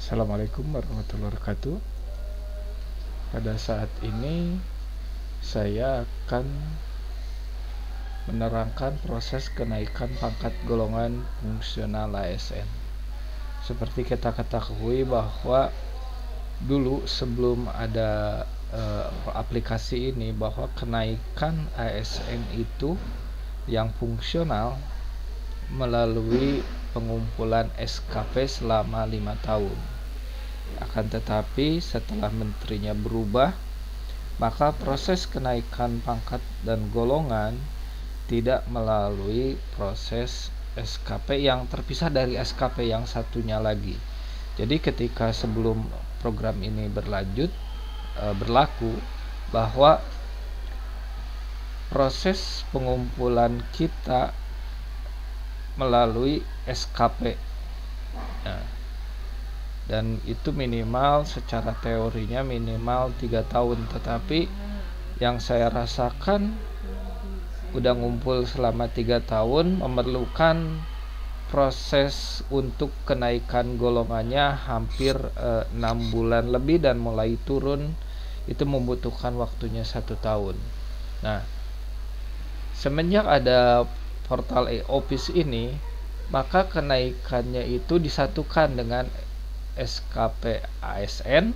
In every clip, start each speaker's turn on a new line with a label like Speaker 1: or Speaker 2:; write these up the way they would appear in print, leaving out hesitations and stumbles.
Speaker 1: Assalamualaikum warahmatullahi wabarakatuh. Pada saat ini saya akan menerangkan proses kenaikan pangkat golongan fungsional ASN. Seperti kita ketahui bahwa dulu sebelum ada aplikasi ini, bahwa kenaikan ASN itu yang fungsional melalui pengumpulan SKP selama 5 tahun. Akan tetapi setelah menterinya berubah, maka proses kenaikan pangkat dan golongan tidak melalui proses SKP yang terpisah dari SKP yang satunya lagi. Jadi ketika sebelum program ini berlaku, bahwa proses pengumpulan kita melalui SKP, dan itu minimal secara teorinya minimal 3 tahun, tetapi yang saya rasakan udah ngumpul selama 3 tahun memerlukan proses untuk kenaikan golongannya hampir 6 bulan lebih, dan mulai turun itu membutuhkan waktunya 1 tahun. Nah, semenjak ada portal e-office ini, maka kenaikannya itu disatukan dengan SKP ASN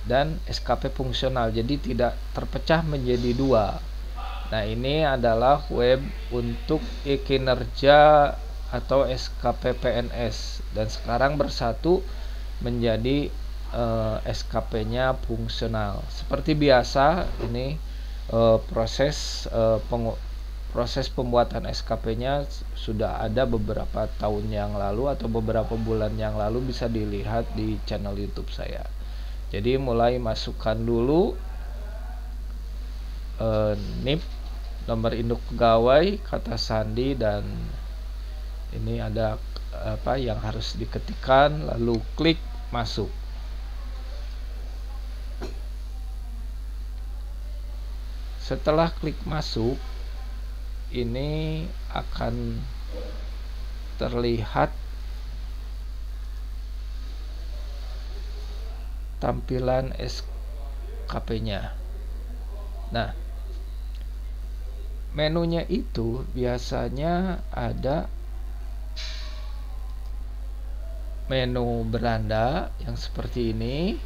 Speaker 1: dan SKP fungsional, jadi tidak terpecah menjadi dua. Nah, ini adalah web untuk e-kinerja atau SKP PNS, dan sekarang bersatu menjadi SKP-nya fungsional. Seperti biasa, ini proses pembuatan SKP-nya sudah ada beberapa tahun yang lalu atau beberapa bulan yang lalu, bisa dilihat di channel YouTube saya. Jadi mulai masukkan dulu NIP, nomor induk pegawai, kata sandi, dan ini ada apa yang harus diketikkan, lalu klik masuk. Setelah klik masuk, ini akan terlihat tampilan SKP-nya. Nah, menunya itu biasanya ada menu beranda yang seperti ini,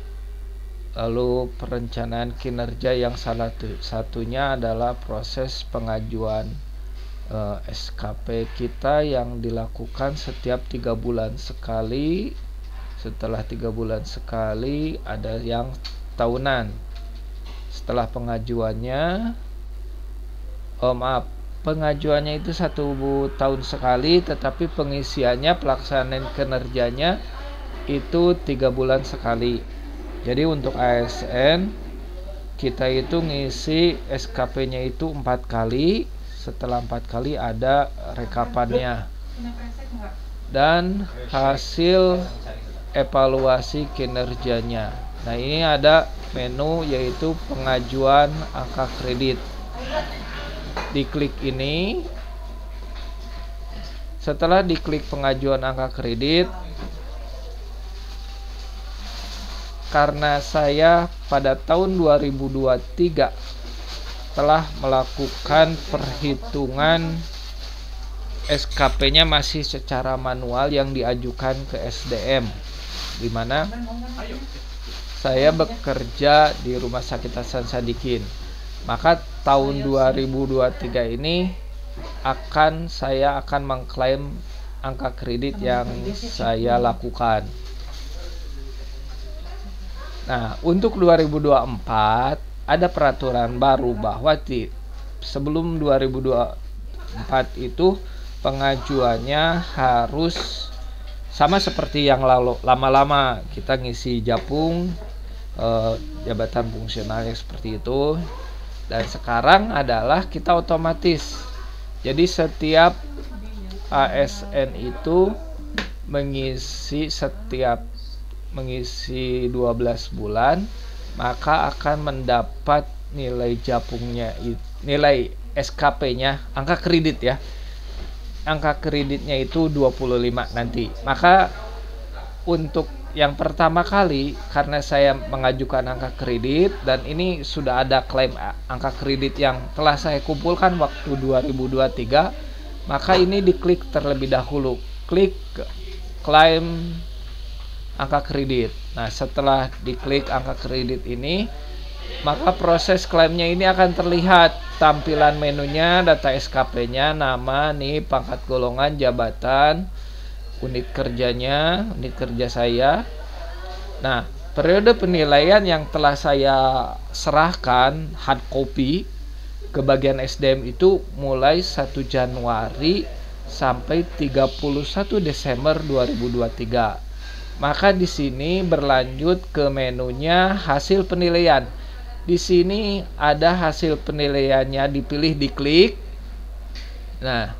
Speaker 1: lalu perencanaan kinerja yang salah satunya adalah proses pengajuan SKP kita yang dilakukan setiap 3 bulan sekali. Setelah 3 bulan sekali ada yang tahunan. Setelah pengajuannya, pengajuannya itu 1 tahun sekali, tetapi pengisiannya, pelaksanaan kinerjanya itu 3 bulan sekali. Jadi untuk ASN kita itu ngisi SKP-nya itu 4 kali. Setelah 4 kali ada rekapannya dan hasil evaluasi kinerjanya. Nah, ini ada menu yaitu pengajuan angka kredit. Diklik ini. Setelah diklik pengajuan angka kredit, karena saya pada tahun 2023 telah melakukan perhitungan SKP-nya masih secara manual yang diajukan ke SDM, di mana saya bekerja di Rumah Sakit Hasan Sadikin. Maka tahun 2023 ini saya akan mengklaim angka kredit yang saya lakukan. Nah, untuk 2024 ada peraturan baru bahwa sebelum 2024 itu pengajuannya harus sama seperti yang lalu. Lama-lama kita ngisi jabatan fungsionalnya seperti itu, dan sekarang adalah kita otomatis. Jadi setiap ASN itu mengisi 12 bulan, maka akan mendapat nilai nilai SKP-nya, angka kredit ya. Angka kreditnya itu 25 nanti. Maka untuk yang pertama kali karena saya mengajukan angka kredit dan ini sudah ada klaim angka kredit yang telah saya kumpulkan waktu 2023, maka ini diklik terlebih dahulu, klik klaim angka kredit. Nah, setelah diklik angka kredit ini, maka proses klaimnya ini akan terlihat tampilan menunya, data SKP-nya, nama, nih, pangkat, golongan, jabatan, unit kerjanya, unit kerja saya. Nah, periode penilaian yang telah saya serahkan hard copy ke bagian SDM itu mulai 1 Januari sampai 31 Desember 2023. Maka di sini berlanjut ke menunya hasil penilaian. Di sini ada hasil penilaiannya, dipilih, diklik. Nah,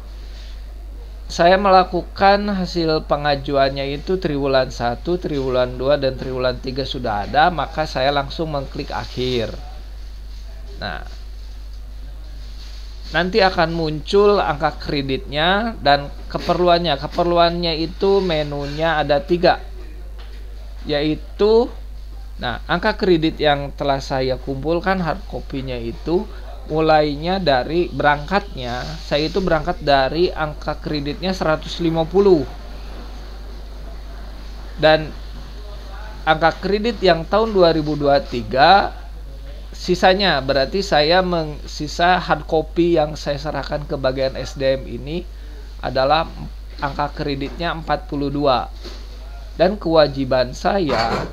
Speaker 1: saya melakukan hasil pengajuannya itu triwulan 1, triwulan 2, dan triwulan 3 sudah ada, maka saya langsung mengklik akhir. Nah, nanti akan muncul angka kreditnya dan keperluannya. Keperluannya itu menunya ada 3, yaitu angka kredit yang telah saya kumpulkan hard copy-nya itu mulainya dari berangkatnya, saya itu berangkat dari angka kreditnya 150. Dan angka kredit yang tahun 2023 sisanya, berarti saya sisa hard copy yang saya serahkan ke bagian SDM ini adalah angka kreditnya 42. Dan kewajiban saya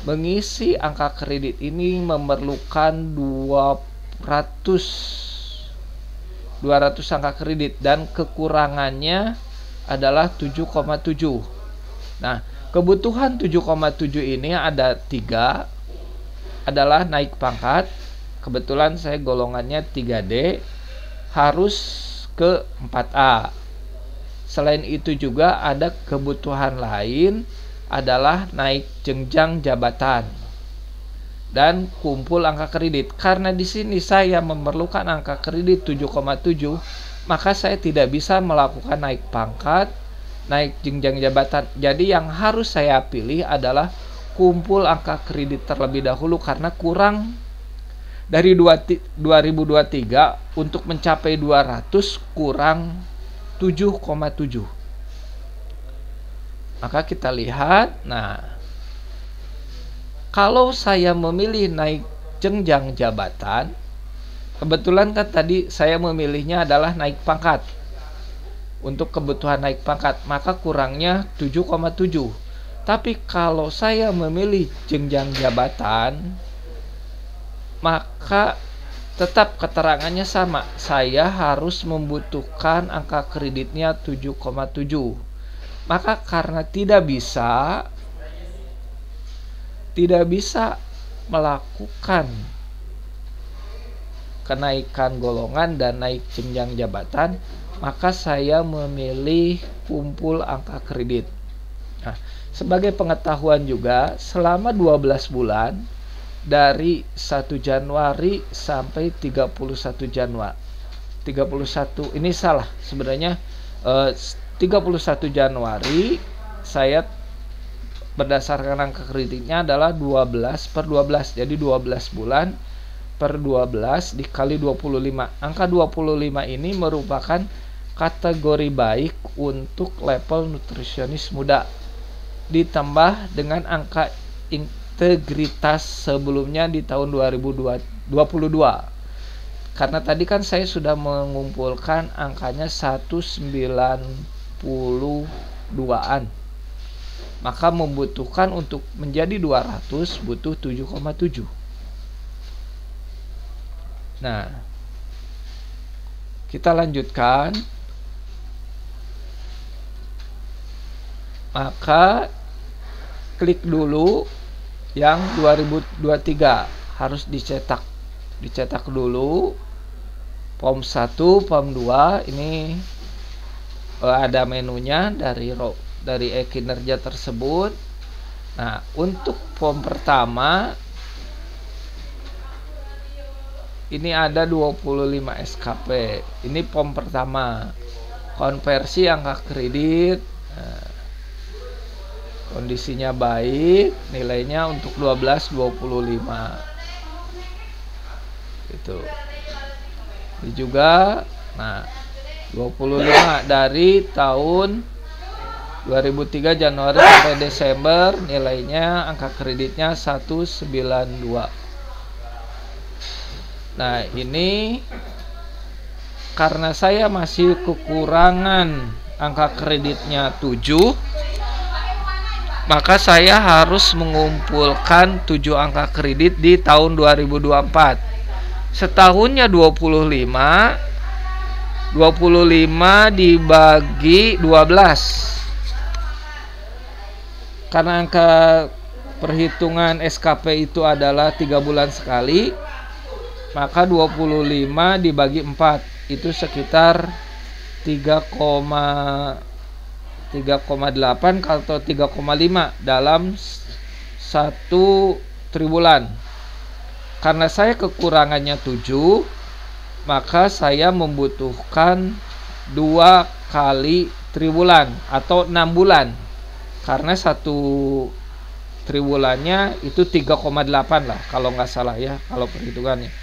Speaker 1: mengisi angka kredit ini memerlukan 200 angka kredit dan kekurangannya adalah 7,7. Nah, kebutuhan 7,7 ini ada 3, adalah naik pangkat. Kebetulan saya golongannya 3D, harus ke 4A. Selain itu juga ada kebutuhan lain, adalah naik jenjang jabatan dan kumpul angka kredit. Karena di sini saya memerlukan angka kredit 7,7, maka saya tidak bisa melakukan naik pangkat, naik jenjang jabatan. Jadi yang harus saya pilih adalah kumpul angka kredit terlebih dahulu karena kurang dari 2023 untuk mencapai 200 kurang 7,7. Maka kita lihat, nah, kalau saya memilih naik jenjang jabatan, kebetulan kan tadi saya memilihnya adalah naik pangkat. Untuk kebutuhan naik pangkat, maka kurangnya 7,7. Tapi kalau saya memilih jenjang jabatan, maka tetap keterangannya sama. Saya harus membutuhkan angka kreditnya 7,7. Maka karena tidak bisa melakukan kenaikan golongan dan naik jenjang jabatan, maka saya memilih kumpul angka kredit. Nah, sebagai pengetahuan juga, selama 12 bulan dari 1 Januari sampai 31 Januari. 31 ini salah sebenarnya, 31 Januari saya berdasarkan angka kreditnya adalah 12/12. Jadi 12 bulan per 12 dikali 25. Angka 25 ini merupakan kategori baik untuk level nutrisionis muda. Ditambah dengan angka integritas sebelumnya di tahun 2022. Karena tadi kan saya sudah mengumpulkan angkanya 192-an. Maka membutuhkan untuk menjadi 200 butuh 7,7. Nah, kita lanjutkan. Maka klik dulu yang 2023, harus dicetak dulu. Form 1, form 2 ini ada menunya dari kinerja tersebut. Nah, untuk form pertama ini ada 25 SKP. Ini form pertama, konversi angka kredit. Nah, kondisinya baik, nilainya untuk 12.25 itu. Ini juga, nah 25 dari tahun 2003 Januari sampai Desember, nilainya angka kreditnya 192. Nah ini karena saya masih kekurangan angka kreditnya 7, maka saya harus mengumpulkan 7 angka kredit di tahun 2024. Setahunnya 25 dibagi 12. Karena angka perhitungan SKP itu adalah 3 bulan sekali, maka 25 dibagi 4 itu sekitar 3,8 atau 3,5 dalam 1 triwulan. Karena saya kekurangannya 7, maka saya membutuhkan 2 kali triwulan atau 6 bulan. Karena 1 triwulannya itu 3,8 lah kalau nggak salah ya, kalau perhitungannya.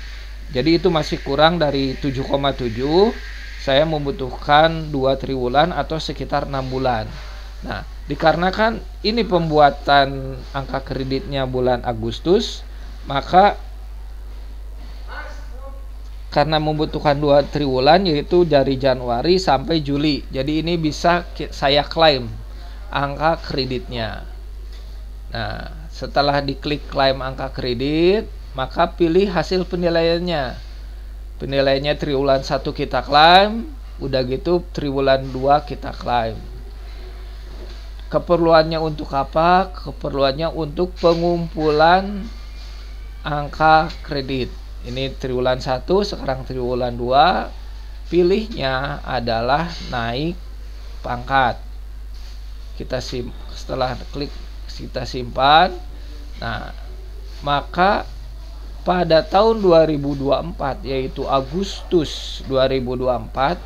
Speaker 1: Jadi itu masih kurang dari 7,7. Saya membutuhkan 2 triwulan atau sekitar 6 bulan. Nah, dikarenakan ini pembuatan angka kreditnya bulan Agustus, maka karena membutuhkan 2 triwulan, yaitu dari Januari sampai Juli. Jadi ini bisa saya klaim angka kreditnya. Nah, setelah diklik klaim angka kredit, maka pilih hasil penilaiannya. Penilaiannya triwulan 1 kita klaim, udah gitu triwulan 2 kita klaim. Keperluannya untuk apa? Keperluannya untuk pengumpulan angka kredit. Ini triwulan 1, sekarang triwulan 2. Pilihnya adalah naik pangkat. Setelah klik kita simpan. Nah, maka pada tahun 2024, yaitu Agustus 2024,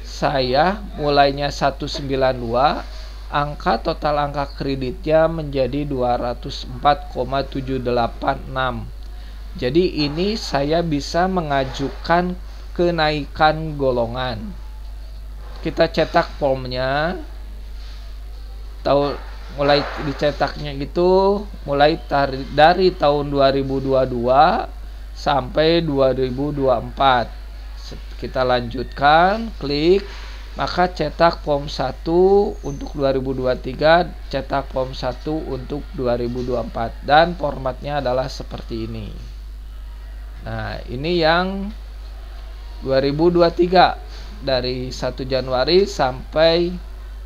Speaker 1: saya mulainya 192, total angka kreditnya menjadi 204,786. Jadi ini saya bisa mengajukan kenaikan golongan. Kita cetak formnya, mulai dicetaknya itu mulai dari tahun 2022 sampai 2024. Kita lanjutkan, klik, maka cetak form 1 untuk 2023, cetak form 1 untuk 2024, dan formatnya adalah seperti ini. Nah, ini yang 2023 dari 1 Januari sampai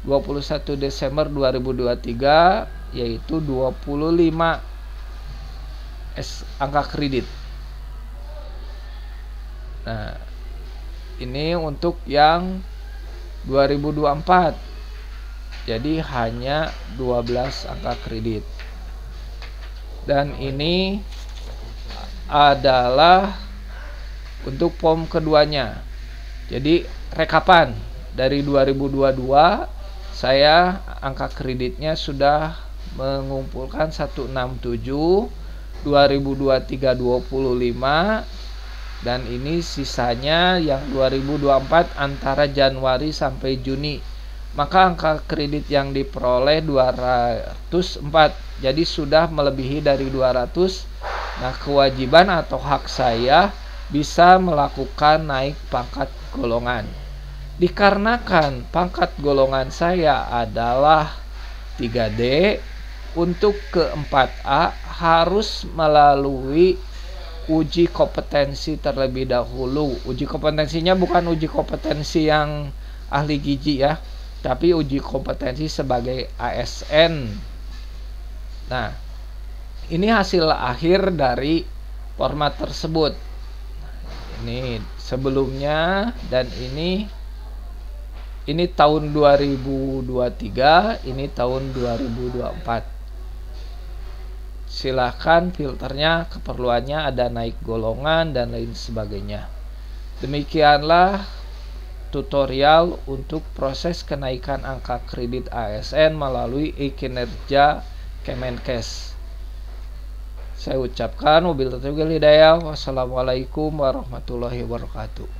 Speaker 1: 21 Desember 2023, yaitu 25 angka kredit. Nah, ini untuk yang 2024. Jadi hanya 12 angka kredit. Dan ini adalah untuk form keduanya. Jadi rekapan dari 2022 saya angka kreditnya sudah mengumpulkan 167, 2023 25, dan ini sisanya yang 2024 antara Januari sampai Juni. Maka angka kredit yang diperoleh 204. Jadi sudah melebihi dari 200. Nah, kewajiban atau hak saya bisa melakukan naik pangkat golongan. Dikarenakan pangkat golongan saya adalah 3D, untuk ke 4A harus melalui uji kompetensi terlebih dahulu. Uji kompetensinya bukan uji kompetensi yang ahli gizi ya, tapi uji kompetensi sebagai ASN. Nah, ini hasil akhir dari format tersebut. Ini sebelumnya, dan ini tahun 2023, ini tahun 2024. Silahkan filternya, keperluannya ada naik golongan dan lain sebagainya. Demikianlah tutorial untuk proses kenaikan angka kredit ASN melalui e-kinerja Kemenkes. Saya ucapkan wabillahi taufiq wal hidayah. Wassalamualaikum warahmatullahi wabarakatuh.